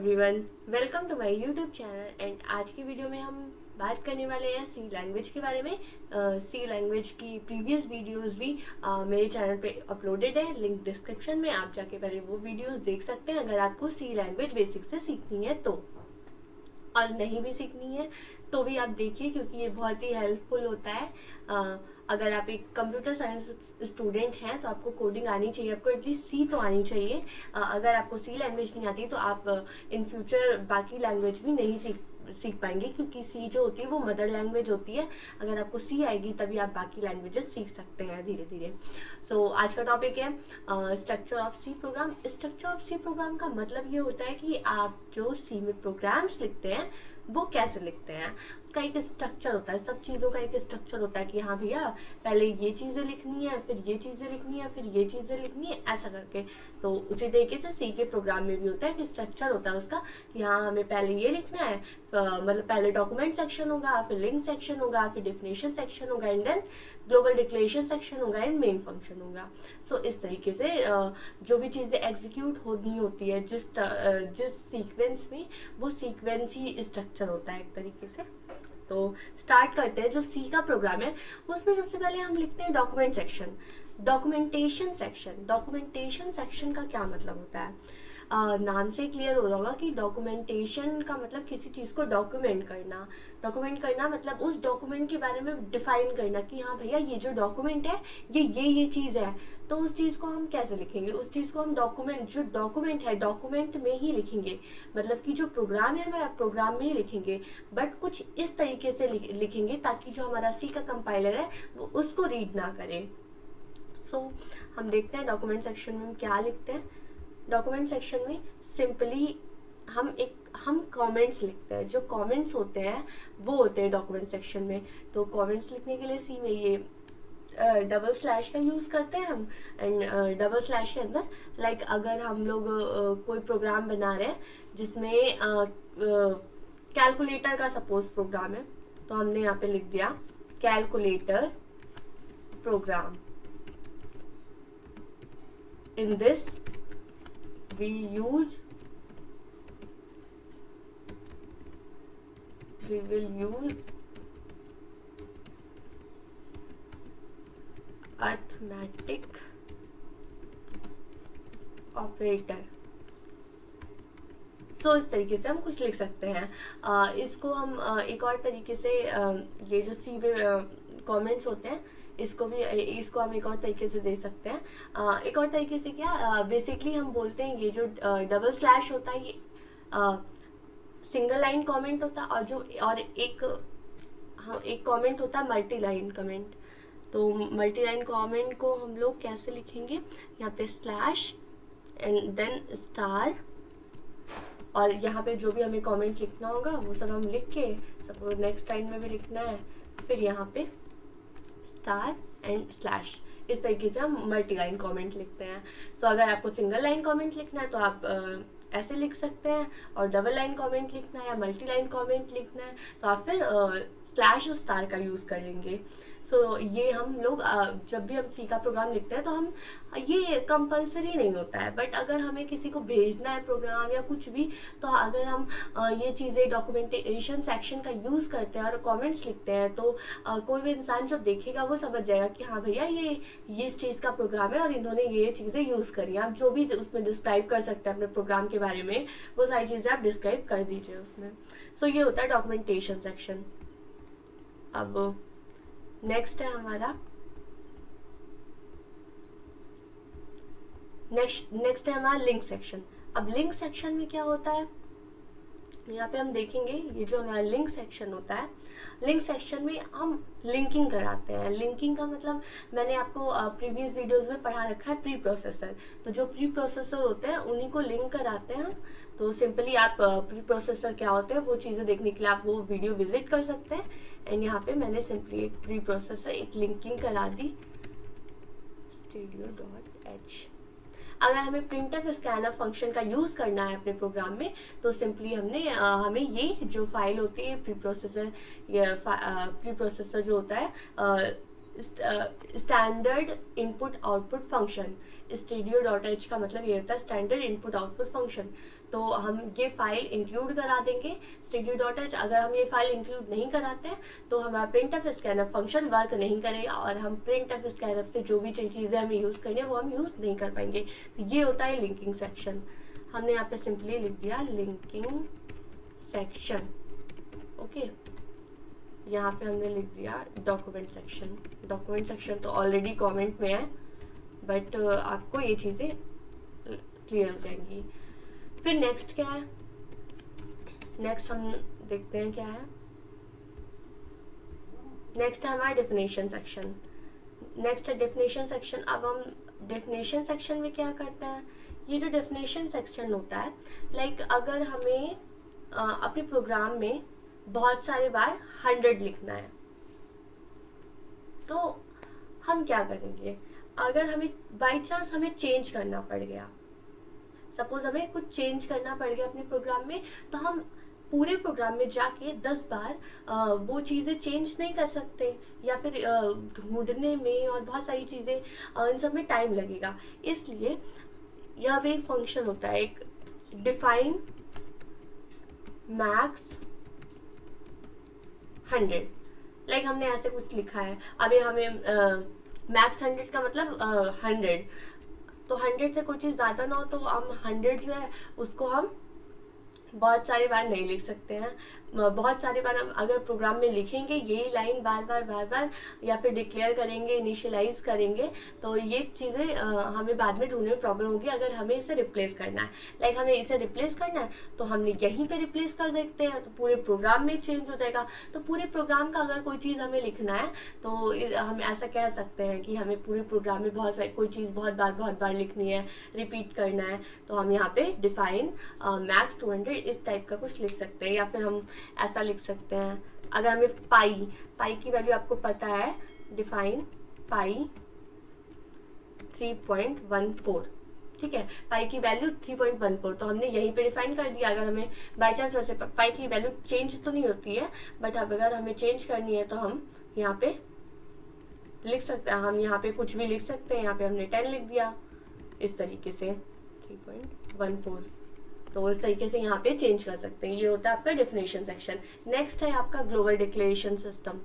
Everyone, welcome to my YouTube channel. And आज की video में हम बात करने वाले हैं सी लैंग्वेज के बारे में। सी लैंग्वेज की प्रीवियस वीडियोस भी मेरे चैनल पे अपलोडेड है, लिंक डिस्क्रिप्शन में। आप जाके पहले वो वीडियोस देख सकते हैं अगर आपको सी लैंग्वेज बेसिक से सीखनी है तो। और नहीं भी सीखनी है तो भी आप देखिए, क्योंकि ये बहुत ही हेल्पफुल होता है। अगर आप एक कंप्यूटर साइंस स्टूडेंट हैं तो आपको कोडिंग आनी चाहिए, आपको एटलीस्ट सी तो आनी चाहिए। अगर आपको सी लैंग्वेज नहीं आती तो आप इन फ्यूचर बाकी लैंग्वेज भी नहीं सीख पाएंगे, क्योंकि सी जो होती है वो मदर लैंग्वेज होती है। अगर आपको सी आएगी तभी आप बाकी लैंग्वेजेस सीख सकते हैं धीरे धीरे। सो आज का टॉपिक है structure of C program. Structure of C program का मतलब ये होता है कि आप जो सी में प्रोग्राम्स लिखते हैं वो कैसे लिखते हैं, उसका एक स्ट्रक्चर होता है। सब चीज़ों का एक स्ट्रक्चर होता है कि हाँ भैया पहले ये चीज़ें लिखनी है, फिर ये चीज़ें लिखनी है, फिर ये चीज़ें लिखनी है, ऐसा करके। तो उसी तरीके से सी के प्रोग्राम में भी होता है कि स्ट्रक्चर होता है उसका कि हाँ हमें पहले ये लिखना है, मतलब पहले डॉक्यूमेंट सेक्शन होगा, फिर लिंक सेक्शन होगा, फिर डेफिनेशन सेक्शन होगा, and then global declaration section होगा, एंड मेन फंक्शन होगा। सो इस तरीके से जो भी चीज़ें एग्जीक्यूट होनी होती है जिस सीक्वेंस में, वो सीक्वेंस ही स्ट्रक्चर होता है एक तरीके से। तो स्टार्ट करते हैं। जो सी का प्रोग्राम है उसमें सबसे पहले हम लिखते हैं document section, documentation section. Documentation section का क्या मतलब होता है? नाम से क्लियर हो रहा होगा कि डॉक्यूमेंटेशन का मतलब किसी चीज़ को डॉक्यूमेंट करना। डॉक्यूमेंट करना मतलब उस डॉक्यूमेंट के बारे में डिफाइन करना कि हाँ भैया ये जो डॉक्यूमेंट है ये चीज़ है। तो उस चीज़ को हम कैसे लिखेंगे? उस चीज़ को हम जो डॉक्यूमेंट है डॉक्यूमेंट में ही लिखेंगे। मतलब कि जो प्रोग्राम है हमारा प्रोग्राम में ही लिखेंगे, बट कुछ इस तरीके से लिखेंगे ताकि जो हमारा सी का कंपाइलर है वो उसको रीड ना करे। सो हम देखते हैं डॉक्यूमेंट सेक्शन में हम क्या लिखते हैं। डॉक्यूमेंट सेक्शन में सिंपली हम कमेंट्स लिखते हैं। जो कमेंट्स होते हैं वो होते हैं डॉक्यूमेंट सेक्शन में। तो कमेंट्स लिखने के लिए सी में ये डबल स्लैश का यूज़ करते हैं हम। एंड डबल स्लैश के अंदर लाइक अगर हम लोग कोई प्रोग्राम बना रहे हैं जिसमें कैलकुलेटर का सपोज प्रोग्राम है, तो हमने यहाँ पे लिख दिया calculator program. In this we will use arithmetic operator। So इस तरीके से हम कुछ लिख सकते हैं। इसको हम एक और तरीके से ये जो सी पे कमेंट्स होते हैं इसको हम एक और तरीके से दे सकते हैं। एक और तरीके से क्या, बेसिकली हम बोलते हैं ये जो डबल स्लैश होता है ये सिंगल लाइन कमेंट होता है, और एक कमेंट होता है मल्टी लाइन कमेंट। तो मल्टी लाइन कमेंट को हम लोग कैसे लिखेंगे? यहाँ पे स्लैश एंड देन स्टार, और यहाँ पे जो भी हमें कमेंट लिखना होगा वो सब हम लिख के, सपोज नेक्स्ट लाइन में भी लिखना है, फिर यहाँ पे स्टार एंड स्लैश। इस तरीके से हम मल्टी लाइन कमेंट लिखते हैं। सो अगर आपको सिंगल लाइन कमेंट लिखना है तो आप ऐसे लिख सकते हैं, और डबल लाइन कमेंट लिखना है या मल्टी लाइन कमेंट लिखना है तो आप फिर स्लैश और स्टार का यूज़ करेंगे। सो ये हम लोग जब भी हम सी का प्रोग्राम लिखते हैं तो हम ये कंपलसरी नहीं होता है, बट अगर हमें किसी को भेजना है प्रोग्राम या कुछ भी, तो अगर हम ये चीज़ें डॉक्यूमेंटेशन सेक्शन का यूज़ करते हैं और कमेंट्स लिखते हैं तो कोई भी इंसान जो देखेगा वो समझ जाएगा कि हाँ भैया ये इस चीज़ का प्रोग्राम है और इन्होंने ये चीज़ें यूज़ करी। आप जो भी उसमें डिस्क्राइब कर सकते हैं अपने प्रोग्राम के बारे में, वो सारी चीज़ें आप डिस्क्राइब कर दीजिए उसमें। सो ये होता है डॉक्यूमेंटेशन सेक्शन। अब नेक्स्ट है हमारा नेक्स्ट है हमारा लिंक सेक्शन। अब लिंक सेक्शन में क्या होता है, यहाँ पे हम देखेंगे ये जो हमारा लिंक सेक्शन होता है, लिंक सेक्शन में हम लिंकिंग कराते हैं। लिंकिंग का मतलब मैंने आपको प्रीवियस वीडियोस में पढ़ा रखा है, प्री प्रोसेसर। तो जो प्री प्रोसेसर होते हैं उन्हीं को लिंक कराते हैं हम। तो सिंपली आप प्री प्रोसेसर क्या होते हैं वो चीज़ें देखने के लिए आप वो वीडियो विजिट कर सकते हैं। एंड यहाँ पे मैंने सिंपली एक प्री प्रोसेसर एक लिंकिंग करा दी studio.h। अगर हमें प्रिंटफ स्कैनर फंक्शन का यूज़ करना है अपने प्रोग्राम में तो सिंपली हमें ये जो फाइल होती है प्री प्रोसेसर जो होता है standard input output function, stdio.h का मतलब ये होता है स्टैंडर्ड इनपुट आउटपुट फंक्शन। तो हम ये फाइल इंक्लूड करा देंगे stdio.h। अगर हम ये फाइल इंक्लूड नहीं कराते हैं तो हमारा printf scanf फंक्शन वर्क नहीं करेगा और हम printf scanf से जो भी चीज़ें हमें यूज़ करनी है वो हम यूज़ नहीं कर पाएंगे। तो ये होता है लिंकिंग सेक्शन। हमने यहाँ पे सिंपली लिख दिया लिंकिंग सेक्शन। ओके, यहाँ पे हमने लिख दिया डॉक्यूमेंट सेक्शन। डॉक्यूमेंट सेक्शन तो ऑलरेडी कमेंट में है, बट आपको ये चीज़ें क्लियर हो जाएंगी। फिर नेक्स्ट क्या है, नेक्स्ट हम देखते हैं क्या है। नेक्स्ट है हमारा डेफिनेशन सेक्शन। नेक्स्ट है डेफिनेशन सेक्शन। अब हम डेफिनेशन सेक्शन में क्या करते हैं, ये जो डेफिनेशन सेक्शन होता है, लाइक अगर हमें अपने प्रोग्राम में बहुत सारे बार 100 लिखना है तो हम क्या करेंगे। अगर हमें बाई चांस हमें चेंज करना पड़ गया, सपोज हमें कुछ चेंज करना पड़ गया अपने प्रोग्राम में, तो हम पूरे प्रोग्राम में जाके 10 बार वो चीज़ें चेंज नहीं कर सकते, या फिर ढूंढने में और बहुत सारी चीज़ें इन सब में टाइम लगेगा। इसलिए यह भी एक फंक्शन होता है, एक डिफाइन मैक्स 100। लाइक हमने ऐसे कुछ लिखा है, अभी हमें मैक्स 100 का मतलब 100, तो 100 से कोई चीज़ ज़्यादा ना हो तो हम 100 जो है उसको हम बहुत सारे बार नहीं लिख सकते हैं। बहुत सारे बार हम अगर प्रोग्राम में लिखेंगे यही लाइन बार बार या फिर डिक्लेयर करेंगे, इनिशियलाइज करेंगे, तो ये चीज़ें हमें बाद में ढूंढने में प्रॉब्लम होगी अगर हमें इसे रिप्लेस करना है। लाइक हमें इसे रिप्लेस करना है तो हमने यहीं पे रिप्लेस कर सकते हैं, तो पूरे प्रोग्राम में चेंज हो जाएगा। तो पूरे प्रोग्राम का अगर कोई चीज़ हमें लिखना है तो हम ऐसा कह सकते हैं कि हमें पूरे प्रोग्राम में बहुत सारी कोई चीज़ बहुत बार लिखनी है, रिपीट करना है, तो हम यहाँ पे डिफाइन मैक्स 200 इस टाइप का कुछ लिख सकते हैं। या फिर हम ऐसा लिख सकते हैं, अगर हमें पाई की वैल्यू आपको पता है, डिफाइन पाई 3.14, ठीक है, पाई की वैल्यू 3.14, तो हमने यहीं पे डिफाइन कर दिया। अगर हमें बाई चांस वैसे पाई की वैल्यू चेंज तो नहीं होती है, बट अब अगर हमें चेंज करनी है तो हम यहाँ पे लिख सकते हैं, हम यहाँ पे कुछ भी लिख सकते हैं। यहाँ पे हमने 10 लिख दिया इस तरीके से 3.14, तो इस तरीके से यहाँ पे चेंज कर सकते हैं। ये होता है आपका डेफिनेशन सेक्शन। नेक्स्ट है आपका global declaration system,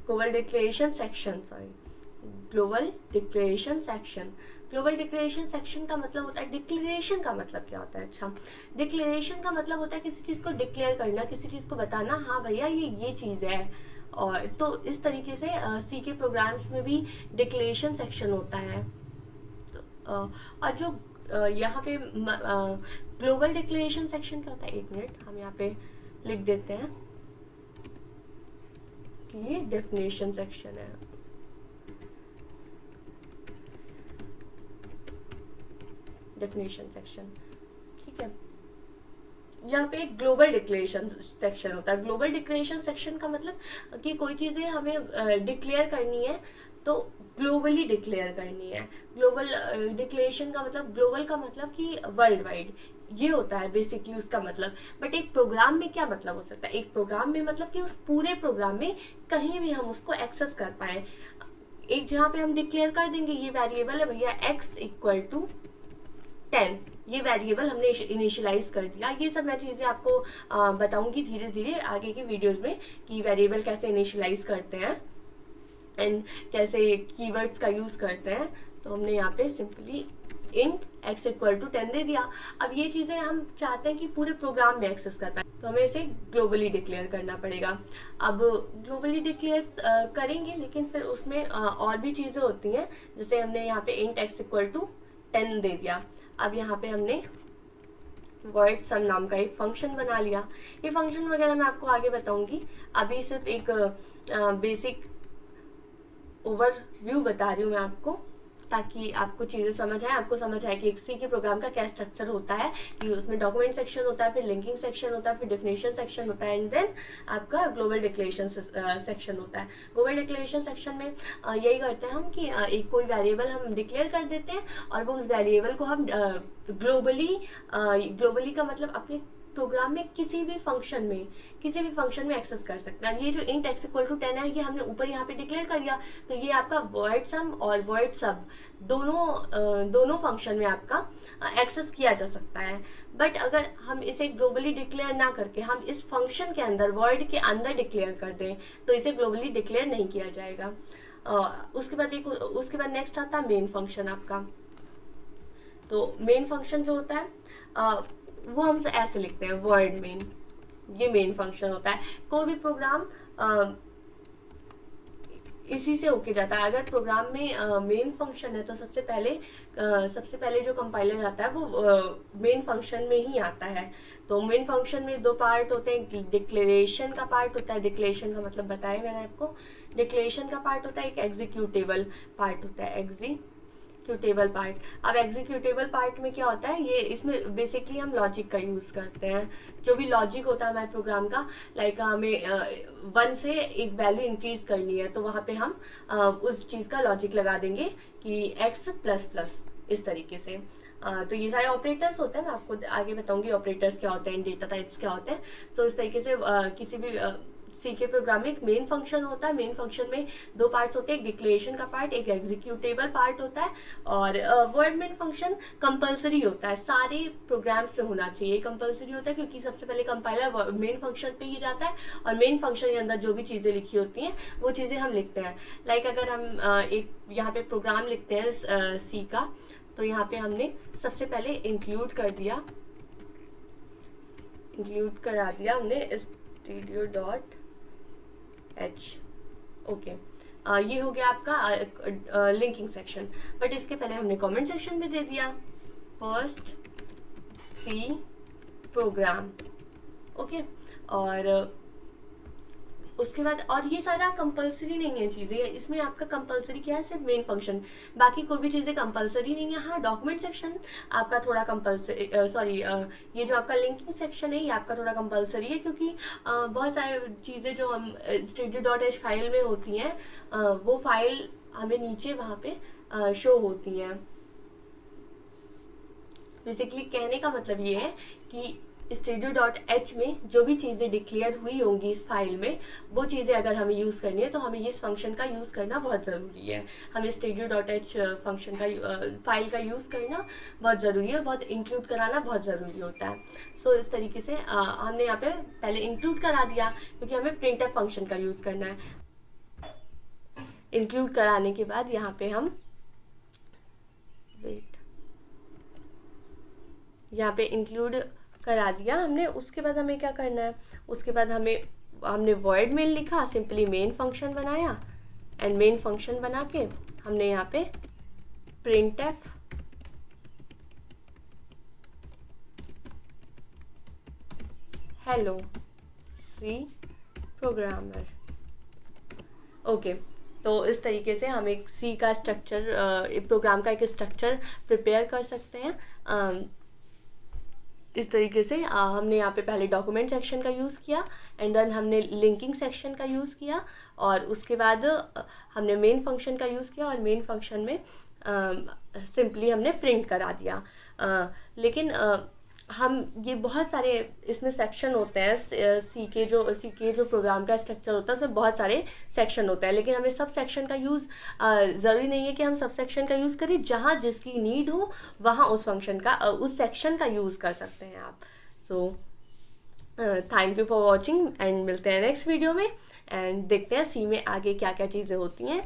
global declaration section, global declaration section. Global declaration section का मतलब होता है, डिक्लेरेशन का मतलब क्या होता है, अच्छा, डिक्लेरेशन का मतलब होता है किसी चीज़ को डिक्लेयर करना, किसी चीज़ को बताना, हाँ भैया ये चीज़ है। और तो इस तरीके से सी के प्रोग्राम्स में भी डिक्लेरेशन सेक्शन होता है। तो और जो यहाँ पे ग्लोबल डिक्लेरेशन सेक्शन क्या होता है, एक मिनट हम यहाँ पे लिख देते हैं कि ये डेफिनेशन सेक्शन है। डेफिनेशन सेक्शन, ठीक है, यहाँ पे एक ग्लोबल डिक्लेरेशन सेक्शन होता है। ग्लोबल डिक्लेरेशन सेक्शन का मतलब कि कोई चीज़ें हमें डिक्लेयर करनी है तो ग्लोबली डिक्लेयर करनी है। ग्लोबल डिक्लेरेशन का मतलब, ग्लोबल का मतलब कि वर्ल्ड वाइड, ये होता है बेसिकली उसका मतलब। बट एक प्रोग्राम में क्या मतलब हो सकता है, एक प्रोग्राम में मतलब कि उस पूरे प्रोग्राम में कहीं भी हम उसको एक्सेस कर पाए। एक जहाँ पे हम डिक्लेयर कर देंगे ये वेरिएबल है भैया x = 10, ये वेरिएबल हमने इनिशियलाइज कर दिया। ये सब मैं चीज़ें आपको बताऊंगी धीरे धीरे आगे की वीडियोस में कि वेरिएबल कैसे इनिशियलाइज करते हैं एंड कैसे कीवर्ड्स का यूज़ करते हैं। तो हमने यहाँ पे सिंपली इंट x = 10 दे दिया। अब ये चीज़ें हम चाहते हैं कि पूरे प्रोग्राम में एक्सेस कर पाए, तो हमें इसे ग्लोबली डिक्लेयर करना पड़ेगा। अब ग्लोबली डिक्लेयर करेंगे, लेकिन फिर उसमें और भी चीज़ें होती हैं। जैसे हमने यहाँ पे इंट x = 10 दे दिया। अब यहाँ पे हमने void sum नाम का एक फंक्शन बना लिया। ये फंक्शन वगैरह मैं आपको आगे बताऊंगी, अभी सिर्फ एक बेसिक ओवरव्यू बता रही हूँ मैं आपको, ताकि आपको चीज़ें समझ आए, आपको समझ आए कि एक सी के प्रोग्राम का क्या स्ट्रक्चर होता है, कि उसमें डॉक्यूमेंट सेक्शन होता है, फिर लिंकिंग सेक्शन होता है, फिर डेफिनेशन सेक्शन होता है, एंड देन आपका ग्लोबल डिक्लेरेशन सेक्शन होता है। ग्लोबल डिक्लेरेशन सेक्शन में यही करते हैं हम कि एक कोई वेरिएबल हम डिक्लेयर कर देते हैं और वो उस वेरिएबल को हम ग्लोबली का मतलब अपने प्रोग्राम में किसी भी फंक्शन में एक्सेस कर सकते हैं। ये जो इंट x इक्वल टू 10 है, ये हमने ऊपर यहाँ पे डिक्लेयर कर दिया, तो ये आपका वॉइड सम और वॉइड सब दोनों फंक्शन में आपका एक्सेस किया जा सकता है। बट अगर हम इसे ग्लोबली डिक्लेयर ना करके हम इस फंक्शन के अंदर वॉइड के अंदर डिक्लेयर कर दें तो इसे ग्लोबली डिक्लेयर नहीं किया जाएगा। उसके बाद नेक्स्ट आता है मेन फंक्शन आपका। तो मेन फंक्शन जो होता है वो हम ऐसे लिखते हैं, वर्ड मेन, ये मेन फंक्शन होता है। कोई भी प्रोग्राम इसी से होके जाता है। अगर प्रोग्राम में मेन फंक्शन है तो सबसे पहले जो कंपाइलर आता है वो मेन फंक्शन में ही आता है। तो मेन फंक्शन में दो पार्ट होते हैं, डिक्लेरेशन का पार्ट होता है, डिक्लेरेशन का मतलब बताया मैंने आपको, डिक्लेरेशन का पार्ट होता है, एक एग्जीक्यूटेबल पार्ट होता है, एग्जीक्यूटेबल पार्ट। अब एग्जीक्यूटेबल पार्ट में क्या होता है, ये इसमें बेसिकली हम लॉजिक का यूज़ करते हैं। जो भी लॉजिक होता है हमारे प्रोग्राम का, लाइक हमें 1 से एक वैल्यू इंक्रीज करनी है तो वहाँ पे हम उस चीज़ का लॉजिक लगा देंगे कि x++, इस तरीके से। तो ये सारे ऑपरेटर्स होते हैं, मैं आपको आगे बताऊंगी ऑपरेटर्स क्या होते हैं, डेटा टाइप्स क्या होते हैं। सो इस तरीके से किसी भी सी के प्रोग्राम में एक मेन फंक्शन होता है। मेन फंक्शन में दो पार्ट्स होते हैं, एक डिक्लेरेशन का पार्ट, एक एग्जीक्यूटेबल पार्ट होता है। और वर्ड मेन फंक्शन कंपलसरी होता है, सारे प्रोग्राम्स में होना चाहिए, कंपलसरी होता है क्योंकि सबसे पहले कंपाइलर मेन फंक्शन पे ही जाता है और मेन फंक्शन के अंदर जो भी चीज़ें लिखी होती हैं वो चीज़ें हम लिखते हैं। लाइक अगर हम एक यहाँ पे प्रोग्राम लिखते हैं सी का, तो यहाँ पे हमने सबसे पहले इंक्लूड करा दिया हमने stdio.h। ओके, ये हो गया आपका लिंकिंग सेक्शन। बट इसके पहले हमने कमेंट सेक्शन में दे दिया फर्स्ट सी प्रोग्राम। ओके, और उसके बाद, और ये सारा कंपलसरी नहीं है चीज़ें, इसमें आपका कंपलसरी क्या है, सिर्फ मेन फंक्शन, बाकी कोई भी चीज़ें कंपलसरी नहीं है। हाँ, डॉक्यूमेंट सेक्शन आपका थोड़ा कंपलसरी, ये जो आपका लिंकिंग सेक्शन है ये आपका थोड़ा कंपलसरी है क्योंकि बहुत सारी चीज़ें जो हम stdio.h फाइल में होती हैं वो फाइल हमें नीचे वहाँ पे शो होती हैं। बेसिकली कहने का मतलब ये है कि stdio.h में जो भी चीज़ें डिक्लेयर हुई होंगी इस फाइल में, वो चीज़ें अगर हमें यूज़ करनी है तो हमें इस फंक्शन का यूज़ करना बहुत ज़रूरी है। हमें stdio.h फंक्शन का फाइल का यूज़ करना बहुत ज़रूरी है, बहुत इंक्लूड कराना बहुत ज़रूरी होता है। सो इस तरीके से हमने यहाँ पे पहले इंक्लूड करा दिया क्योंकि हमें printf फंक्शन का यूज़ करना है। इंक्लूड कराने के बाद यहाँ पे हम यहाँ पे इंक्लूड करा दिया हमने। उसके बाद हमें क्या करना है, उसके बाद हमने वॉइड मेन लिखा, सिंपली मेन फंक्शन बनाया एंड मेन फंक्शन बना के हमने यहाँ पे printf हेलो सी प्रोग्रामर। ओके, तो इस तरीके से हम एक सी का स्ट्रक्चर, प्रोग्राम का एक स्ट्रक्चर प्रिपेयर कर सकते हैं। इस तरीके से हमने यहाँ पे पहले डॉक्यूमेंट सेक्शन का यूज़ किया एंड देन हमने लिंकिंग सेक्शन का यूज़ किया और उसके बाद हमने मेन फंक्शन का यूज़ किया और मेन फंक्शन में सिंपली हमने प्रिंट करा दिया। लेकिन हम ये बहुत सारे इसमें सेक्शन होते हैं, सी के जो प्रोग्राम का स्ट्रक्चर होता है उसमें बहुत सारे सेक्शन होते हैं, लेकिन हमें सब सेक्शन का यूज़ ज़रूरी नहीं है कि हम सब सेक्शन का यूज़ करें। जहाँ जिसकी नीड हो वहाँ उस सेक्शन का यूज़ कर सकते हैं आप। So thank you for watching and मिलते हैं नेक्स्ट वीडियो में एंड देखते हैं सी में आगे क्या क्या चीज़ें होती हैं।